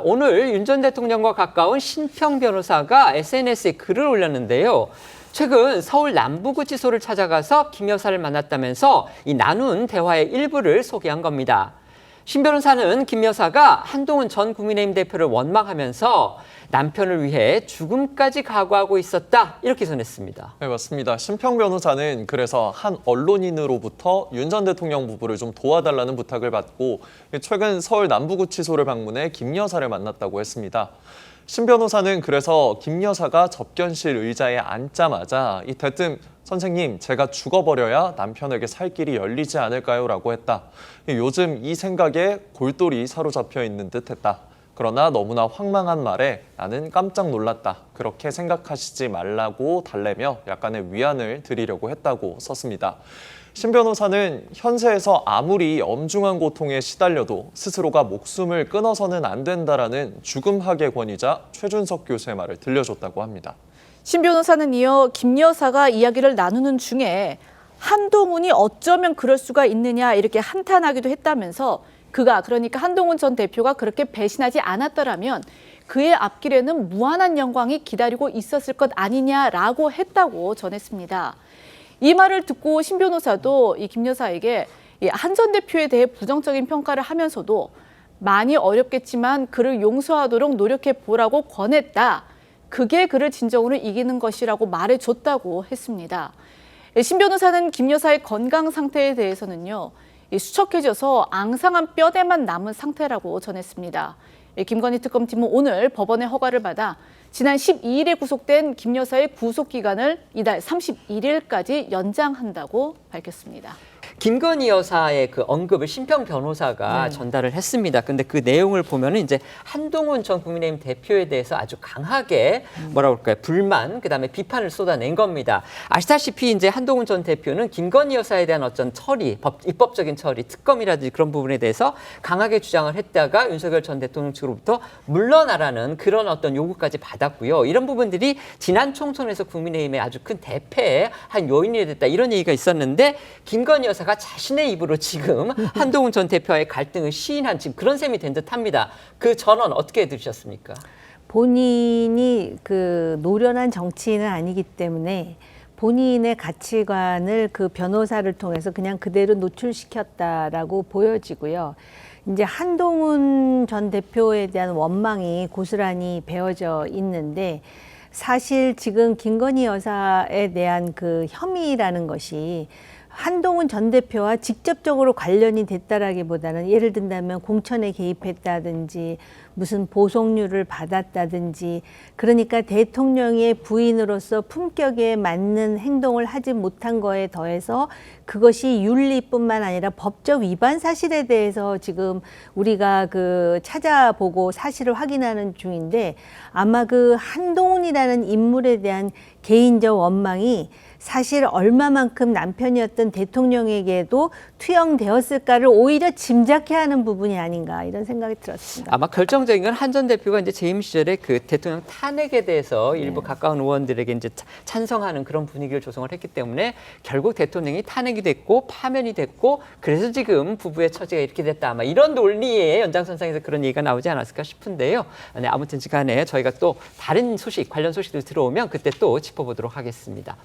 오늘 윤 전 대통령과 가까운 신평 변호사가 SNS에 글을 올렸는데요. 최근 서울 남부구치소를 찾아가서 김 여사를 만났다면서 이 나눈 대화의 일부를 소개한 겁니다. 신 변호사는 김 여사가 한동훈 전 국민의힘 대표를 원망하면서 남편을 위해 죽음까지 각오하고 있었다, 이렇게 전했습니다. 네, 맞습니다. 신평 변호사는 그래서 한 언론인으로부터 윤 전 대통령 부부를 좀 도와달라는 부탁을 받고 최근 서울 남부구치소를 방문해 김 여사를 만났다고 했습니다. 신 변호사는 그래서 김 여사가 접견실 의자에 앉자마자 이 대뜸 선생님, 제가 죽어버려야 남편에게 살 길이 열리지 않을까요? 라고 했다. 요즘 이 생각에 골똘히 사로잡혀 있는 듯 했다. 그러나 너무나 황망한 말에 나는 깜짝 놀랐다. 그렇게 생각하시지 말라고 달래며 약간의 위안을 드리려고 했다고 썼습니다. 신 변호사는 현세에서 아무리 엄중한 고통에 시달려도 스스로가 목숨을 끊어서는 안 된다라는 죽음학의 권위자 최준석 교수의 말을 들려줬다고 합니다. 신 변호사는 이어 김 여사가 이야기를 나누는 중에 한동훈이 어쩌면 그럴 수가 있느냐 이렇게 한탄하기도 했다면서 그러니까 한동훈 전 대표가 그렇게 배신하지 않았더라면 그의 앞길에는 무한한 영광이 기다리고 있었을 것 아니냐라고 했다고 전했습니다. 이 말을 듣고 신 변호사도 이 김 여사에게 한 전 대표에 대해 부정적인 평가를 하면서도 많이 어렵겠지만 그를 용서하도록 노력해 보라고 권했다. 그게 그를 진정으로 이기는 것이라고 말해줬다고 했습니다. 신 변호사는 김 여사의 건강 상태에 대해서는요, 수척해져서 앙상한 뼈대만 남은 상태라고 전했습니다. 김건희 특검팀은 오늘 법원의 허가를 받아 지난 12일에 구속된 김 여사의 구속 기간을 이달 31일까지 연장한다고 밝혔습니다. 김건희 여사의 그 언급을 신평 변호사가 전달을 했습니다. 근데 그 내용을 보면은 이제 한동훈 전 국민의힘 대표에 대해서 아주 강하게 불만, 그다음에 비판을 쏟아낸 겁니다. 아시다시피 이제 한동훈 전 대표는 김건희 여사에 대한 어떤 처리, 입법적인 처리, 특검이라든지 그런 부분에 대해서 강하게 주장을 했다가 윤석열 전 대통령 측으로부터 물러나라는 그런 어떤 요구까지 받았고요. 이런 부분들이 지난 총선에서 국민의힘의 아주 큰 대패의 한 요인이 됐다, 이런 얘기가 있었는데 김건희 여사가 자신의 입으로 지금 한동훈 전 대표와의 갈등을 시인한 지금 그런 셈이 된 듯합니다. 그 전언 어떻게 들으셨습니까? 본인이 그 노련한 정치인은 아니기 때문에 본인의 가치관을 그 변호사를 통해서 그냥 그대로 노출시켰다라고 보여지고요. 이제 한동훈 전 대표에 대한 원망이 고스란히 배어져 있는데 사실 지금 김건희 여사에 대한 그 혐의라는 것이 한동훈 전 대표와 직접적으로 관련이 됐다라기보다는 예를 든다면 공천에 개입했다든지 무슨 보석류를 받았다든지 그러니까 대통령의 부인으로서 품격에 맞는 행동을 하지 못한 거에 더해서 그것이 윤리뿐만 아니라 법적 위반 사실에 대해서 지금 우리가 그 찾아보고 사실을 확인하는 중인데 아마 그 한동훈이라는 인물에 대한 개인적 원망이 사실 얼마만큼 남편이었던 대통령에게도 투영되었을까를 오히려 짐작해하는 부분이 아닌가 이런 생각이 들었습니다. 아마 결정적인 건 한 전 대표가 이제 재임 시절에 그 대통령 탄핵에 대해서 일부 가까운 의원들에게 이제 찬성하는 그런 분위기를 조성을 했기 때문에 결국 대통령이 탄핵이 됐고 파면이 됐고 그래서 지금 부부의 처지가 이렇게 됐다. 아마 이런 논리의 연장선상에서 그런 얘기가 나오지 않았을까 싶은데요. 네, 아무튼 간에 저희가 또 다른 소식, 관련 소식들 들어오면 그때 또 짚어보도록 하겠습니다.